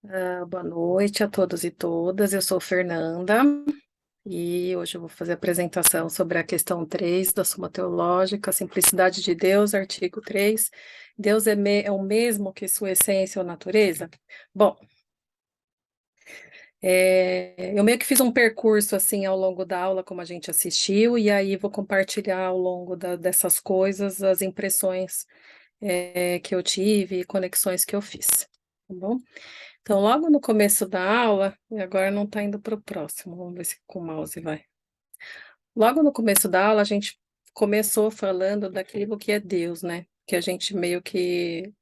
Boa noite a todos e todas. Eu sou Fernanda e hoje eu vou fazer a apresentação sobre a questão 3 da Suma Teológica, Simplicidade de Deus, artigo 3. Deus é o mesmo que sua essência ou natureza? Bom, eu meio que fiz um percurso assim ao longo da aula, como a gente assistiu, e aí vou compartilhar ao longo dessas coisas as impressões que eu tive e conexões que eu fiz, tá bom? Então, logo no começo da aula, e agora não está indo para o próximo, vamos ver se com o mouse vai. Logo no começo da aula, a gente começou falando daquilo que é Deus, né? Que a gente meio que,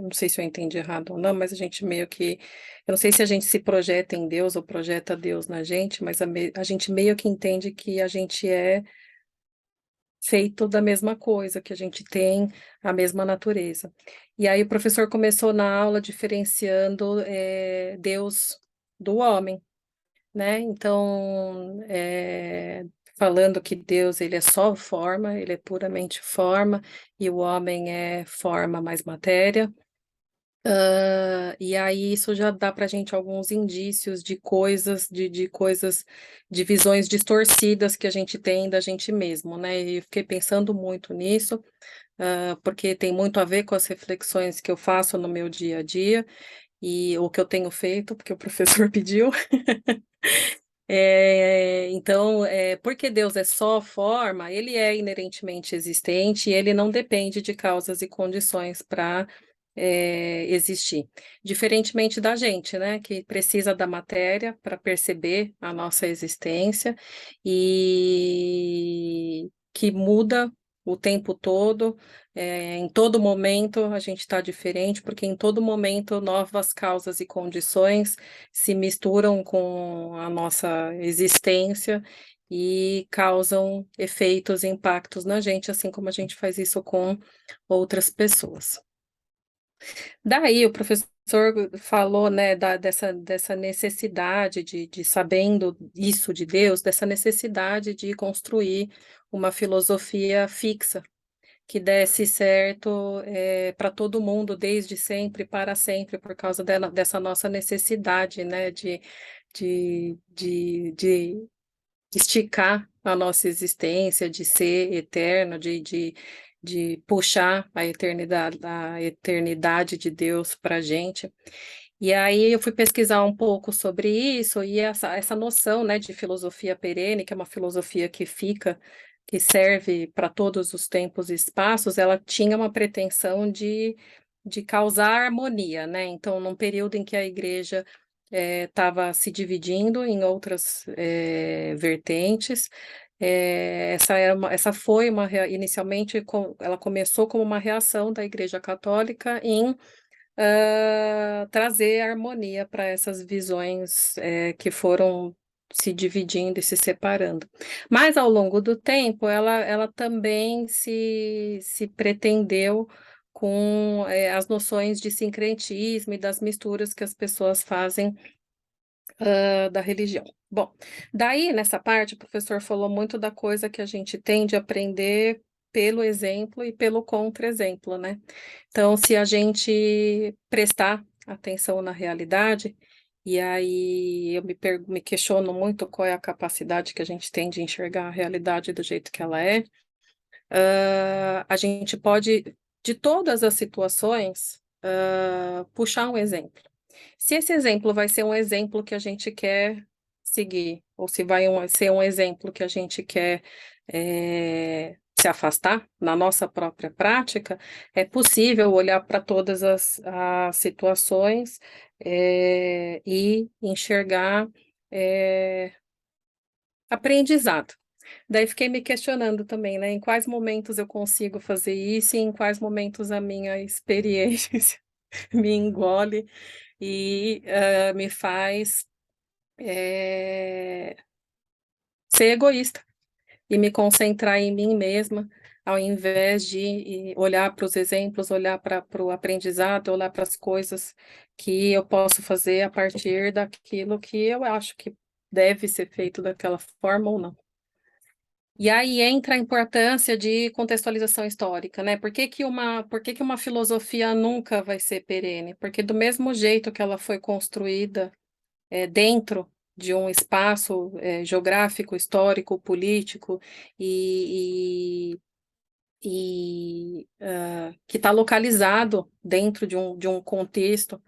não sei se eu entendi errado ou não, mas a gente meio que, eu não sei se a gente se projeta em Deus ou projeta Deus na gente, mas a gente meio que entende que a gente é feito da mesma coisa, que a gente tem a mesma natureza. E aí o professor começou na aula diferenciando Deus do homem, né? Então, falando que Deus ele é só forma, ele é puramente forma, e o homem é forma mais matéria. E aí isso já dá para a gente alguns indícios de coisas, de coisas, de visões distorcidas que a gente tem da gente mesmo, né? E eu fiquei pensando muito nisso, porque tem muito a ver com as reflexões que eu faço no meu dia a dia, e o que eu tenho feito, porque o professor pediu. Então, porque Deus é só forma, ele é inerentemente existente e ele não depende de causas e condições para existir. Diferentemente da gente, né, que precisa da matéria para perceber a nossa existência e que muda o tempo todo, em todo momento a gente está diferente, porque em todo momento novas causas e condições se misturam com a nossa existência e causam efeitos e impactos na gente, assim como a gente faz isso com outras pessoas. Daí o professor falou, né, dessa necessidade de sabendo isso de Deus, dessa necessidade de construir uma filosofia fixa, que desse certo para todo mundo, desde sempre, para sempre, por causa dessa nossa necessidade, né, de esticar a nossa existência, de ser eterno, de puxar a eternidade de Deus para a gente. E aí eu fui pesquisar um pouco sobre isso, e essa noção, né, de filosofia perene, que é uma filosofia que fica, que serve para todos os tempos e espaços, ela tinha uma pretensão de causar harmonia, né? Então, num período em que a igreja estava se dividindo em outras vertentes, essa foi inicialmente, ela começou como uma reação da Igreja Católica em trazer harmonia para essas visões que foram se dividindo e se separando. Mas ao longo do tempo, ela também se pretendeu com as noções de sincretismo e das misturas que as pessoas fazem da religião. Bom, daí nessa parte o professor falou muito da coisa que a gente tem de aprender pelo exemplo e pelo contra-exemplo, né? Então, se a gente prestar atenção na realidade, e aí eu me questiono muito qual é a capacidade que a gente tem de enxergar a realidade do jeito que ela é, a gente pode, de todas as situações, puxar um exemplo. Se esse exemplo vai ser um exemplo que a gente quer seguir, ou se vai ser um exemplo que a gente quer se afastar na nossa própria prática, é possível olhar para todas as situações e enxergar aprendizado. Daí fiquei me questionando também, né? Em quais momentos eu consigo fazer isso e em quais momentos a minha experiência me engole e me faz ser egoísta e me concentrar em mim mesma, ao invés de olhar para os exemplos, olhar para o aprendizado, olhar para as coisas que eu posso fazer a partir daquilo que eu acho que deve ser feito daquela forma ou não. E aí entra a importância de contextualização histórica, né? Por que que uma filosofia nunca vai ser perene? Porque do mesmo jeito que ela foi construída dentro de um espaço geográfico, histórico, político e, que está localizado dentro de um contexto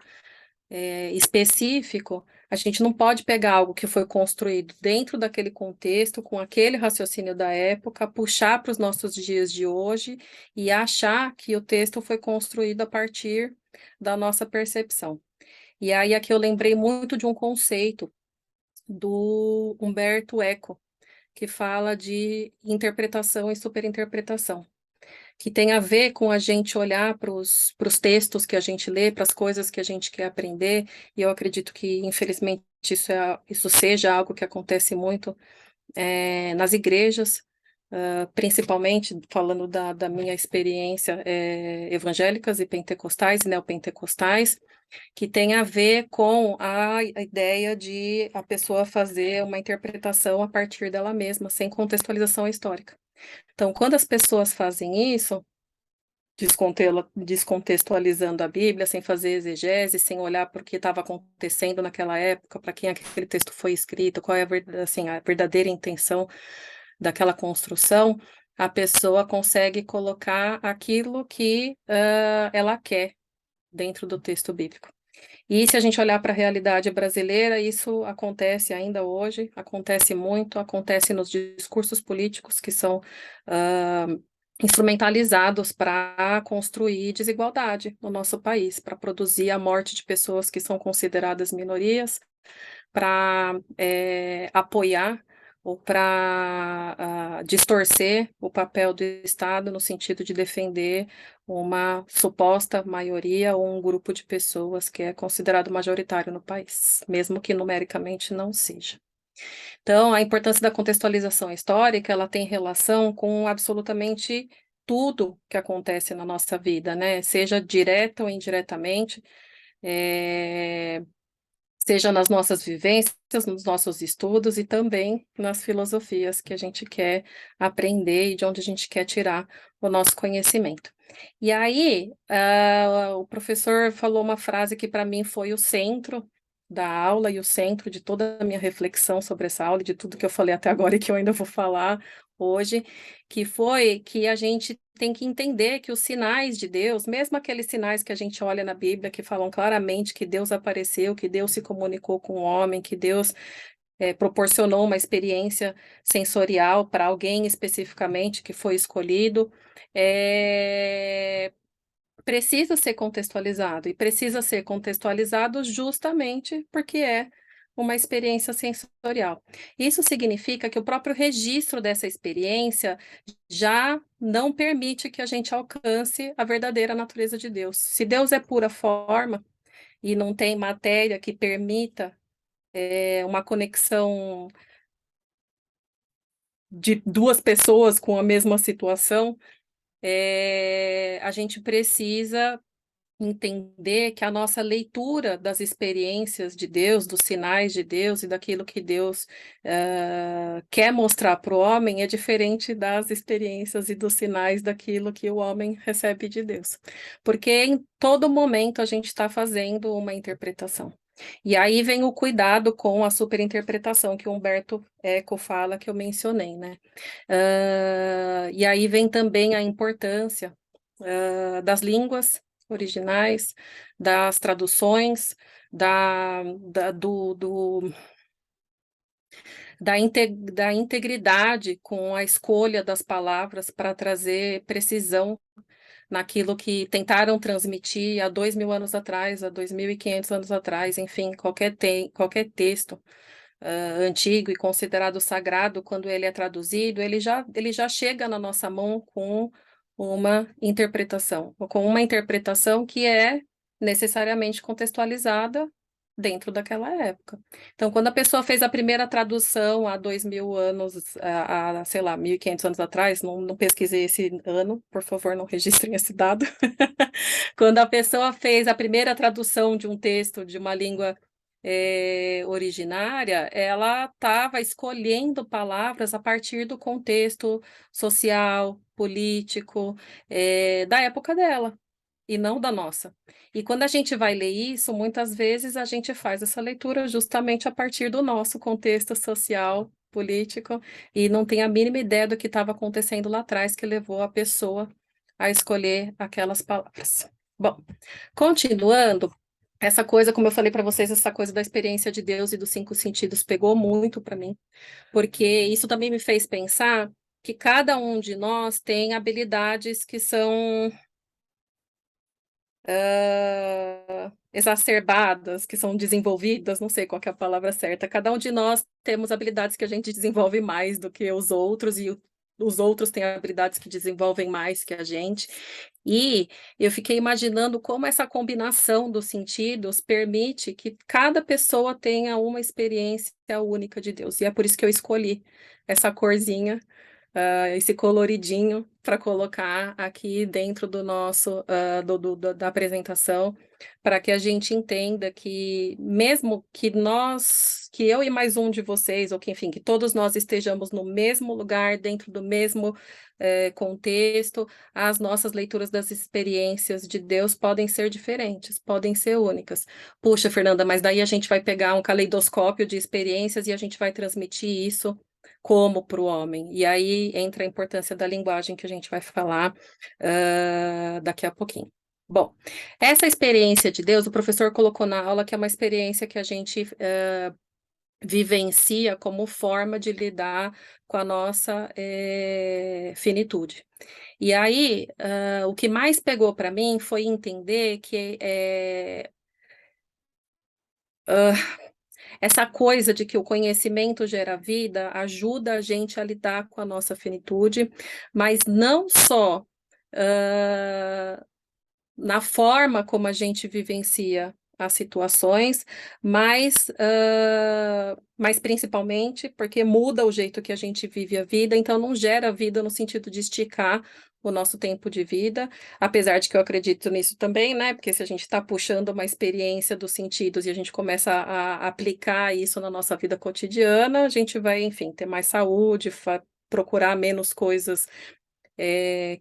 específico, a gente não pode pegar algo que foi construído dentro daquele contexto, com aquele raciocínio da época, puxar para os nossos dias de hoje e achar que o texto foi construído a partir da nossa percepção. E aí aqui eu lembrei muito de um conceito do Humberto Eco, que fala de interpretação e superinterpretação, que tem a ver com a gente olhar para os textos que a gente lê, para as coisas que a gente quer aprender, e eu acredito que, infelizmente, isso seja algo que acontece muito nas igrejas, principalmente falando da minha experiência evangélicas e pentecostais e neopentecostais, que tem a ver com a ideia de a pessoa fazer uma interpretação a partir dela mesma, sem contextualização histórica. Então, quando as pessoas fazem isso, descontextualizando a Bíblia, sem fazer exegese, sem olhar para o que estava acontecendo naquela época, para quem aquele texto foi escrito, qual é assim, a verdadeira intenção daquela construção, a pessoa consegue colocar aquilo que ela quer dentro do texto bíblico. E se a gente olhar para a realidade brasileira, isso acontece ainda hoje, acontece muito, acontece nos discursos políticos que são instrumentalizados para construir desigualdade no nosso país, para produzir a morte de pessoas que são consideradas minorias, para apoiar ou para distorcer o papel do Estado no sentido de defender uma suposta maioria ou um grupo de pessoas que é considerado majoritário no país, mesmo que numericamente não seja. Então, a importância da contextualização histórica, ela tem relação com absolutamente tudo que acontece na nossa vida, né? Seja direta ou indiretamente, seja nas nossas vivências, nos nossos estudos e também nas filosofias que a gente quer aprender e de onde a gente quer tirar o nosso conhecimento. E aí, o professor falou uma frase que para mim foi o centro da aula e o centro de toda a minha reflexão sobre essa aula e de tudo que eu falei até agora e que eu ainda vou falar hoje, que foi que a gente tem que entender que os sinais de Deus, mesmo aqueles sinais que a gente olha na Bíblia, que falam claramente que Deus apareceu, que Deus se comunicou com o homem, que Deus proporcionou uma experiência sensorial para alguém especificamente que foi escolhido, precisa ser contextualizado, e precisa ser contextualizado justamente porque é uma experiência sensorial. Isso significa que o próprio registro dessa experiência já não permite que a gente alcance a verdadeira natureza de Deus. Se Deus é pura forma e não tem matéria que permita uma conexão de duas pessoas com a mesma situação, a gente precisa entender que a nossa leitura das experiências de Deus, dos sinais de Deus e daquilo que Deus quer mostrar para o homem é diferente das experiências e dos sinais daquilo que o homem recebe de Deus. Porque em todo momento a gente está fazendo uma interpretação. E aí vem o cuidado com a superinterpretação que o Humberto Eco fala, que eu mencionei, né? E aí vem também a importância das línguas originais, das traduções, da, da, do, do, da integridade com a escolha das palavras para trazer precisão naquilo que tentaram transmitir há 2.000 anos atrás, há 2.500 anos atrás, enfim, qualquer texto antigo e considerado sagrado, quando ele é traduzido, ele já chega na nossa mão com uma interpretação, ou com uma interpretação que é necessariamente contextualizada dentro daquela época. Então, quando a pessoa fez a primeira tradução há 2.000 anos, sei lá, 1.500 anos atrás, não pesquisei esse ano, por favor, não registrem esse dado. Quando a pessoa fez a primeira tradução de um texto de uma língua originária, ela estava escolhendo palavras a partir do contexto social, político, da época dela, e não da nossa. E quando a gente vai ler isso, muitas vezes a gente faz essa leitura justamente a partir do nosso contexto social, político, e não tem a mínima ideia do que estava acontecendo lá atrás que levou a pessoa a escolher aquelas palavras. Bom, continuando, essa coisa, como eu falei para vocês, essa coisa da experiência de Deus e dos cinco sentidos pegou muito para mim, porque isso também me fez pensar que cada um de nós tem habilidades que são exacerbadas, que são desenvolvidas, não sei qual que é a palavra certa. Cada um de nós temos habilidades que a gente desenvolve mais do que os outros, e os outros têm habilidades que desenvolvem mais que a gente. E eu fiquei imaginando como essa combinação dos sentidos permite que cada pessoa tenha uma experiência única de Deus. E é por isso que eu escolhi essa corzinha, esse coloridinho para colocar aqui dentro do nosso da apresentação, para que a gente entenda que mesmo que eu e mais um de vocês, ou que enfim, que todos nós estejamos no mesmo lugar, dentro do mesmo contexto, as nossas leituras das experiências de Deus podem ser diferentes, podem ser únicas. Puxa, Fernanda, mas daí a gente vai pegar um caleidoscópio de experiências e a gente vai transmitir isso como para o homem. E aí entra a importância da linguagem que a gente vai falar daqui a pouquinho. Bom, essa experiência de Deus, o professor colocou na aula que é uma experiência que a gente vivencia como forma de lidar com a nossa finitude. E aí, o que mais pegou para mim foi entender que essa coisa de que o conhecimento gera vida ajuda a gente a lidar com a nossa finitude, mas não só na forma como a gente vivencia as situações, mas principalmente porque muda o jeito que a gente vive a vida, então não gera vida no sentido de esticar o nosso tempo de vida, apesar de que eu acredito nisso também, né? Porque se a gente está puxando uma experiência dos sentidos e a gente começa a aplicar isso na nossa vida cotidiana, a gente vai, enfim, ter mais saúde, procurar menos coisas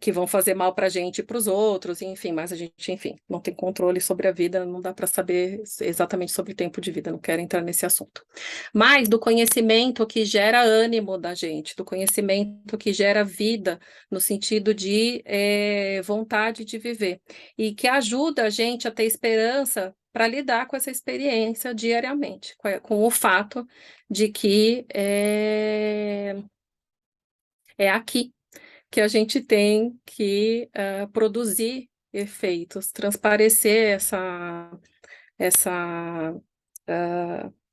que vão fazer mal para a gente e para os outros, enfim, mas a gente, enfim, não tem controle sobre a vida, não dá para saber exatamente sobre o tempo de vida, não quero entrar nesse assunto. Mas do conhecimento que gera ânimo da gente, do conhecimento que gera vida, no sentido de vontade de viver, e que ajuda a gente a ter esperança para lidar com essa experiência diariamente, com o fato de que é aqui que a gente tem que produzir efeitos, transparecer essa,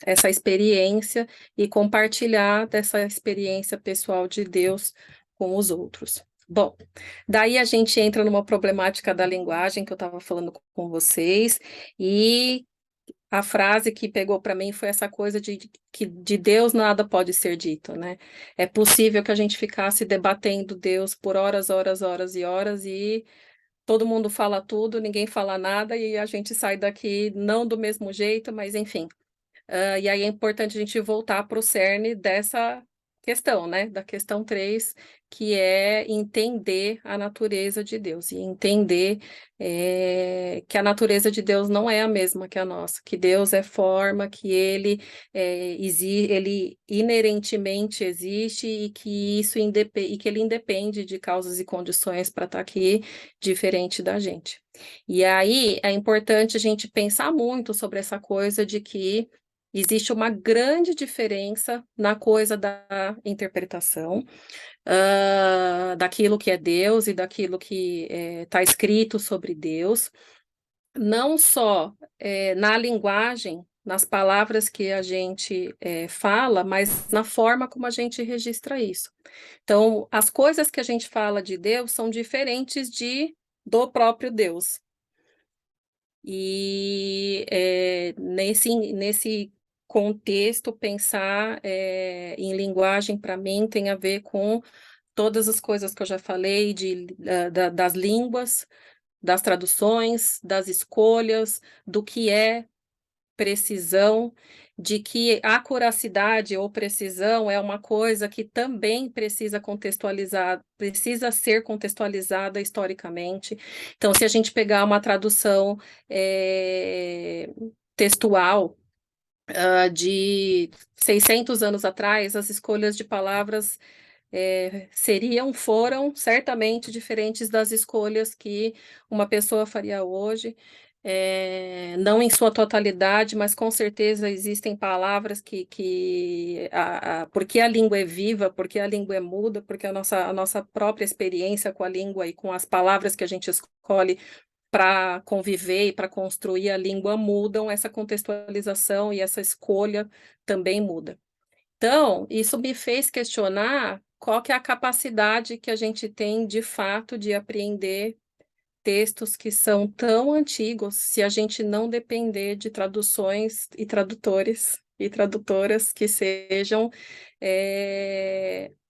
essa experiência e compartilhar dessa experiência pessoal de Deus com os outros. Bom, daí a gente entra numa problemática da linguagem que eu estava falando com vocês, e a frase que pegou para mim foi essa coisa de que de Deus nada pode ser dito, né? É possível que a gente ficasse debatendo Deus por horas, horas, horas e horas, e todo mundo fala tudo, ninguém fala nada, e a gente sai daqui não do mesmo jeito, mas enfim. E aí é importante a gente voltar para o cerne dessa questão, né? Da questão 3, que é entender a natureza de Deus, e entender que a natureza de Deus não é a mesma que a nossa, que Deus é forma, que ele inerentemente existe, e que isso e que ele independe de causas e condições para estar aqui, diferente da gente. E aí é importante a gente pensar muito sobre essa coisa de que existe uma grande diferença na coisa da interpretação, daquilo que é Deus e daquilo que está escrito sobre Deus, não só na linguagem, nas palavras que a gente fala, mas na forma como a gente registra isso. Então, as coisas que a gente fala de Deus são diferentes do próprio Deus. E nesse contexto, pensar em linguagem, para mim, tem a ver com todas as coisas que eu já falei, das línguas, das traduções, das escolhas, do que é precisão, de que acuracidade ou precisão é uma coisa que também precisa ser contextualizada historicamente. Então, se a gente pegar uma tradução textual de 600 anos atrás, as escolhas de palavras foram certamente diferentes das escolhas que uma pessoa faria hoje, não em sua totalidade, mas com certeza existem palavras porque a língua é viva, porque a língua é muda, porque a nossa própria experiência com a língua e com as palavras que a gente escolhe para conviver e para construir a língua mudam, essa contextualização e essa escolha também muda. Então, isso me fez questionar qual que é a capacidade que a gente tem, de fato, de apreender textos que são tão antigos, se a gente não depender de traduções e tradutores e tradutoras que sejam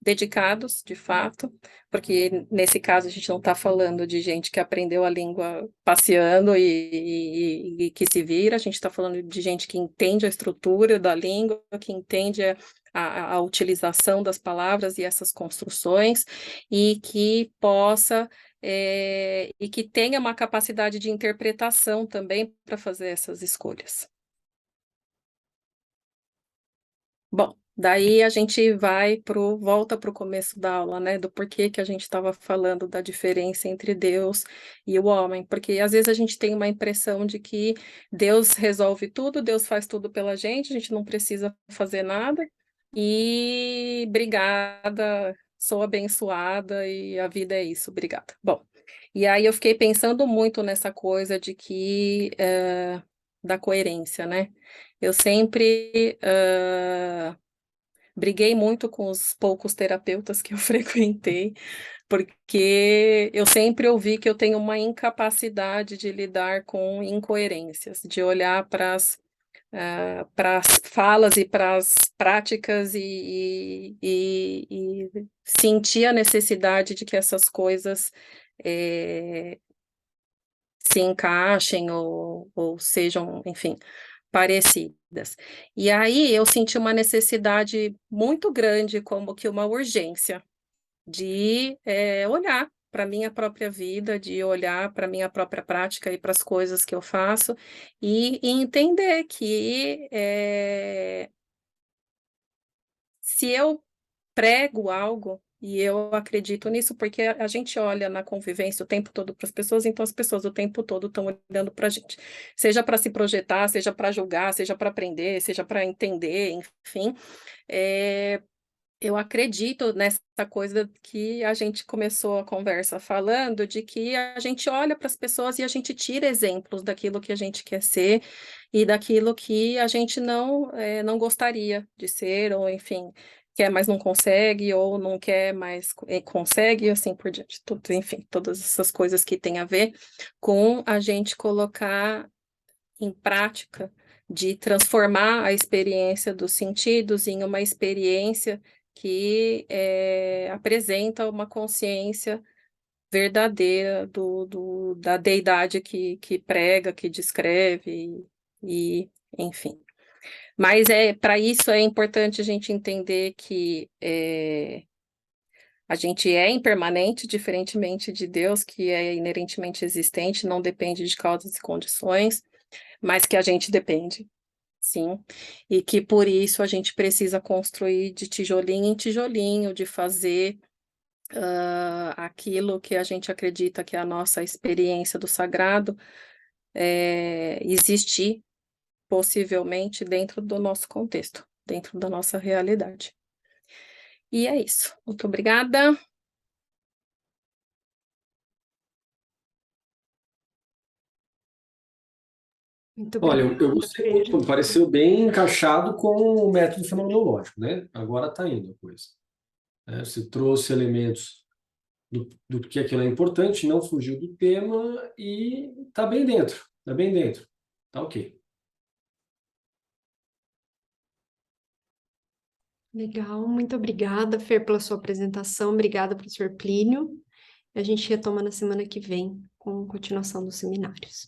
dedicados, de fato, porque nesse caso a gente não está falando de gente que aprendeu a língua passeando e que se vira, a gente está falando de gente que entende a estrutura da língua, que entende a utilização das palavras e essas construções, e que possa e que tenha uma capacidade de interpretação também para fazer essas escolhas. Bom, daí a gente volta para o começo da aula, né, do porquê que a gente estava falando da diferença entre Deus e o homem, porque às vezes a gente tem uma impressão de que Deus resolve tudo, Deus faz tudo pela gente, a gente não precisa fazer nada, e obrigada, sou abençoada e a vida é isso, obrigada. Bom, e aí eu fiquei pensando muito nessa coisa de que, da coerência, né? Eu sempre briguei muito com os poucos terapeutas que eu frequentei, porque eu sempre ouvi que eu tenho uma incapacidade de lidar com incoerências, de olhar para as falas e para as práticas e sentir a necessidade de que essas coisas se encaixem ou sejam, enfim, parecidas. E aí eu senti uma necessidade muito grande, como que uma urgência, de olhar para a minha própria vida, de olhar para a minha própria prática e para as coisas que eu faço, e entender que se eu prego algo, e eu acredito nisso, porque a gente olha na convivência o tempo todo para as pessoas, então as pessoas o tempo todo estão olhando para a gente, seja para se projetar, seja para julgar, seja para aprender, seja para entender, enfim. Eu acredito nessa coisa que a gente começou a conversa falando, de que a gente olha para as pessoas e a gente tira exemplos daquilo que a gente quer ser e daquilo que a gente não gostaria de ser, ou enfim, quer, mas não consegue, ou não quer, mas consegue, e assim por diante. Tudo, enfim, todas essas coisas que têm a ver com a gente colocar em prática, de transformar a experiência dos sentidos em uma experiência que apresenta uma consciência verdadeira da deidade que prega, que descreve, e enfim. Mas para isso é importante a gente entender que a gente é impermanente, diferentemente de Deus, que é inerentemente existente, não depende de causas e condições, mas que a gente depende, sim, e que por isso a gente precisa construir de tijolinho em tijolinho, de fazer aquilo que a gente acredita que é a nossa experiência do sagrado, existir possivelmente dentro do nosso contexto, dentro da nossa realidade. E é isso. Muito obrigada. Muito Olha, obrigada, eu gostei Fer. muito, me pareceu bem encaixado com o método fenomenológico, né? Agora está indo a coisa. Né? Você trouxe elementos do que aquilo é importante, não fugiu do tema e está bem dentro, está bem dentro. Tá ok. Legal, muito obrigada, Fer, pela sua apresentação. Obrigada, professor Plínio. A gente retoma na semana que vem com a continuação dos seminários.